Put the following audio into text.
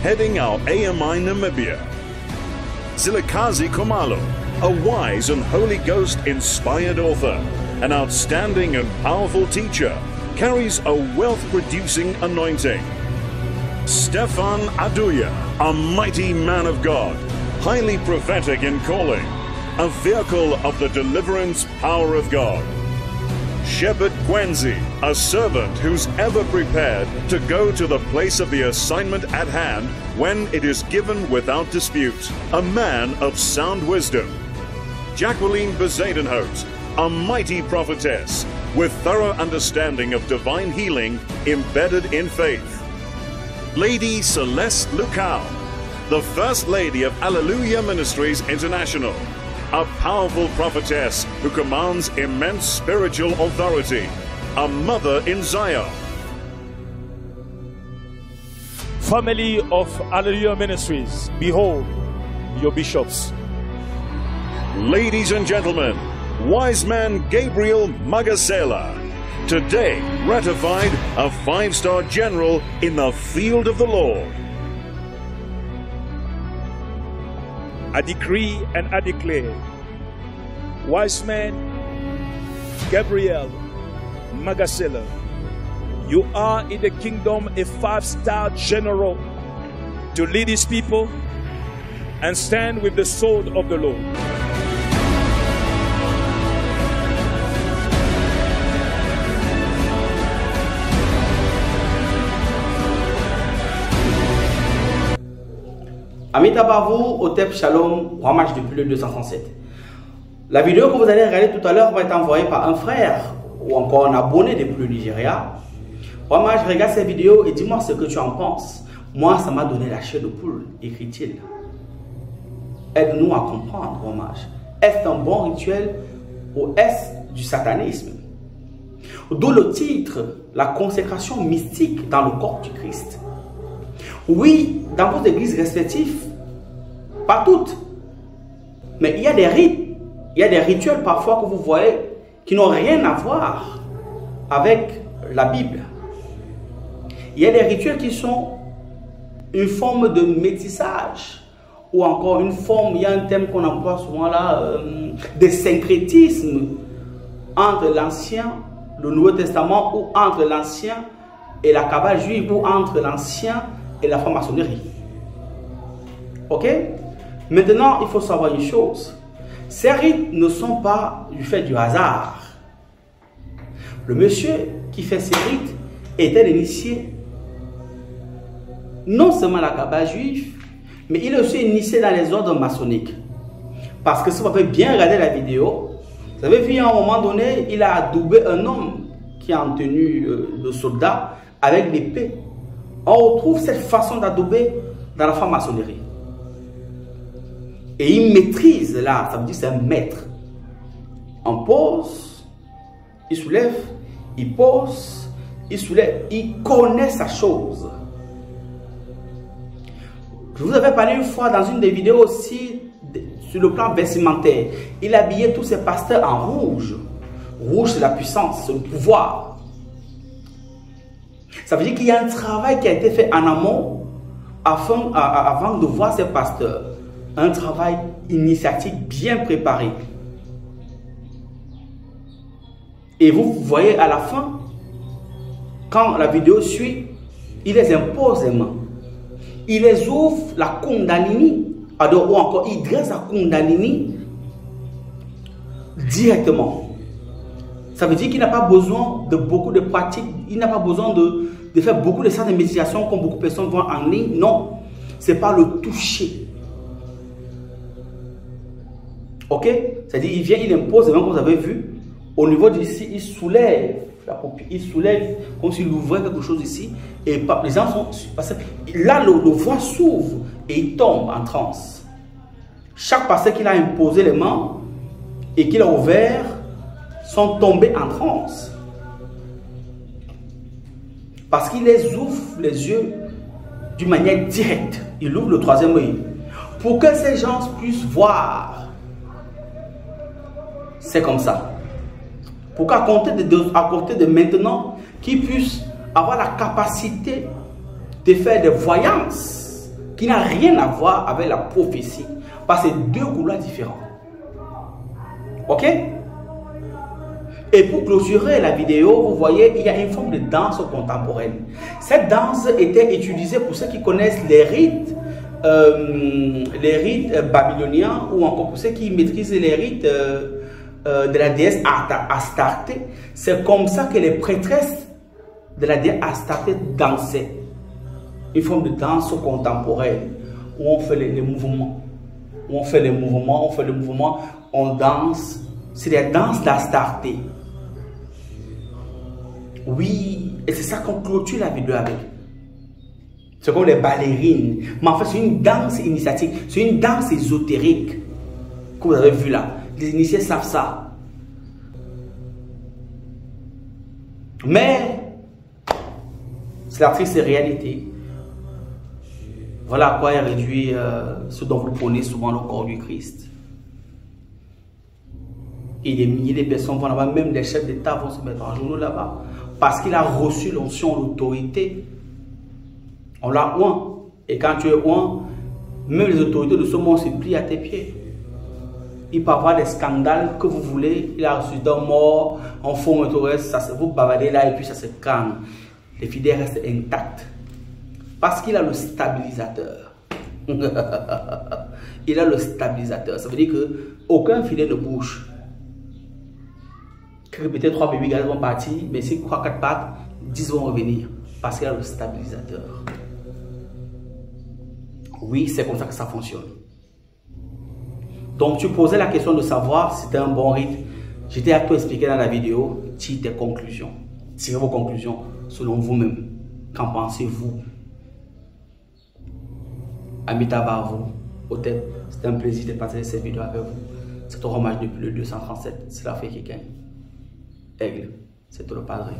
heading our AMI Namibia. Zilikazi Khumalo, a wise and Holy Ghost-inspired author, an outstanding and powerful teacher, carries a wealth-producing anointing. Stefan Aduya, a mighty man of God, highly prophetic in calling, a vehicle of the deliverance power of God. Shepherd Gwenzi, a servant who's ever prepared to go to the place of the assignment at hand when it is given without dispute, a man of sound wisdom. Jacqueline Bezadenhout, a mighty prophetess with thorough understanding of divine healing embedded in faith. Lady Celeste Lukau, the First Lady of Alleluia Ministries International, a powerful prophetess who commands immense spiritual authority, a mother in Zion. Family of Alleluia Ministries, behold your bishops. Ladies and gentlemen, wise man Gabriel Magasela, today ratified a 5-star general in the field of the Lord. I decree and I declare, wise man Gabriel Magasela, you are in the kingdom a 5-star general to lead his people and stand with the sword of the Lord. Amis Tabavou, au TEP Shalom, Roi Match depuis le 237. La vidéo que vous allez regarder tout à l'heure va être envoyée par un frère ou encore un abonné depuis le Nigeria. Roi Match, regarde cette vidéo et dis-moi ce que tu en penses. Moi, ça m'a donné la chair de poule, écrit-il. Aide-nous à comprendre, Roi Match. Est-ce un bon rituel ou est-ce du satanisme? D'où le titre, la consécration mystique dans le corps du Christ. Oui, dans vos églises respectives, pas toutes, mais il y a des rites, il y a des rituels parfois que vous voyez qui n'ont rien à voir avec la Bible. Il y a des rituels qui sont une forme de métissage ou encore une forme, il y a un thème qu'on emploie souvent là, de syncrétisme entre l'Ancien, le Nouveau Testament ou entre l'Ancien et la Kabbale juive ou entre l'Ancien et la franc-maçonnerie. Ok? Maintenant, il faut savoir une chose. Ces rites ne sont pas du fait du hasard. Le monsieur qui fait ces rites était l'initié non seulement la Kabbale juive, mais il est aussi initié dans les ordres maçonniques. Parce que si vous avez bien regardé la vidéo, vous avez vu à un moment donné, il a adoubé un homme qui est en tenue de soldat avec l'épée. On retrouve cette façon d'adouber dans la franc-maçonnerie. Et il maîtrise là, ça veut dire c'est un maître. On pose, il soulève, il pose, il soulève, il connaît sa chose. Je vous avais parlé une fois dans une des vidéos aussi sur le plan vestimentaire. Il habillait tous ses pasteurs en rouge. Rouge, c'est la puissance, c'est le pouvoir. Ça veut dire qu'il y a un travail qui a été fait en amont avant de voir ces pasteurs. Un travail initiatique bien préparé. Et vous voyez à la fin, quand la vidéo suit, il les impose les mains. Il les ouvre la Kundalini, ou encore il dresse la Kundalini directement. Ça veut dire qu'il n'a pas besoin de beaucoup de pratiques, il n'a pas besoin de faire beaucoup de séances de méditation comme beaucoup de personnes vont en ligne. Non, c'est pas le toucher. Ok? C'est-à-dire, il vient, il impose, comme vous avez vu, au niveau d'ici, il soulève la paupière, il soulève comme s'il ouvrait quelque chose ici. Et les gens sont. Parce que là, le voile s'ouvre et il tombe en transe. Chaque pasteur qu'il a imposé les mains et qu'il a ouvert sont tombés en transe. Parce qu'il les ouvre les yeux d'une manière directe. Il ouvre le troisième œil. Pour que ces gens puissent voir. C'est comme ça. Pour qu'à compter de maintenant, qu'ils puissent avoir la capacité de faire des voyances qui n'a rien à voir avec la prophétie. Parce que c'est deux couloirs différents. Ok? Et pour clôturer la vidéo, vous voyez, il y a une forme de danse contemporaine. Cette danse était utilisée pour ceux qui connaissent les rites babyloniens, ou encore pour ceux qui maîtrisent les rites de la déesse Astarté. C'est comme ça que les prêtresses de la déesse Astarté dansaient. Une forme de danse contemporaine où on fait les mouvements. Où on fait les mouvements, on danse. C'est la danse d'Astarté. Oui, et c'est ça qu'on clôture la vidéo avec. C'est comme les ballerines. Mais en fait, c'est une danse initiatique. C'est une danse ésotérique. Comme vous avez vu là. Les initiés savent ça. Mais, c'est la triste réalité. Voilà à quoi est réduit ce dont vous prenez souvent le corps du Christ. Et des milliers de personnes vont là-bas, même les chefs d'État vont se mettre en journaux là-bas. Parce qu'il a reçu l'onction, l'autorité. On l'a oint. Et quand tu es oint, même les autorités de ce monde se plient à tes pieds. Il peut y avoir des scandales que vous voulez. Il a reçu d'un mort, en fond, ça se vous bavardez là et puis ça se calme. Les fidèles restent intacts. Parce qu'il a le stabilisateur. Il a le stabilisateur. Ça veut dire qu'aucun fidèle ne bouge. Peut-être 3 bébés gars vont partir, mais si 3-4 pattes, 10 vont revenir. Parce qu'il y a le stabilisateur. Oui, c'est comme ça que ça fonctionne. Donc, tu posais la question de savoir si c'était un bon rite. J'étais à tout expliquer dans la vidéo. Tire tes conclusions. Tirez vos conclusions selon vous-même. Qu'en pensez-vous? Amitabha à vous. Peut-être, c'était un plaisir de partager cette vidéo avec vous. C'est ton hommage depuis le 237. C'est la fée qui gagne. Aigle, c'est tout le padre.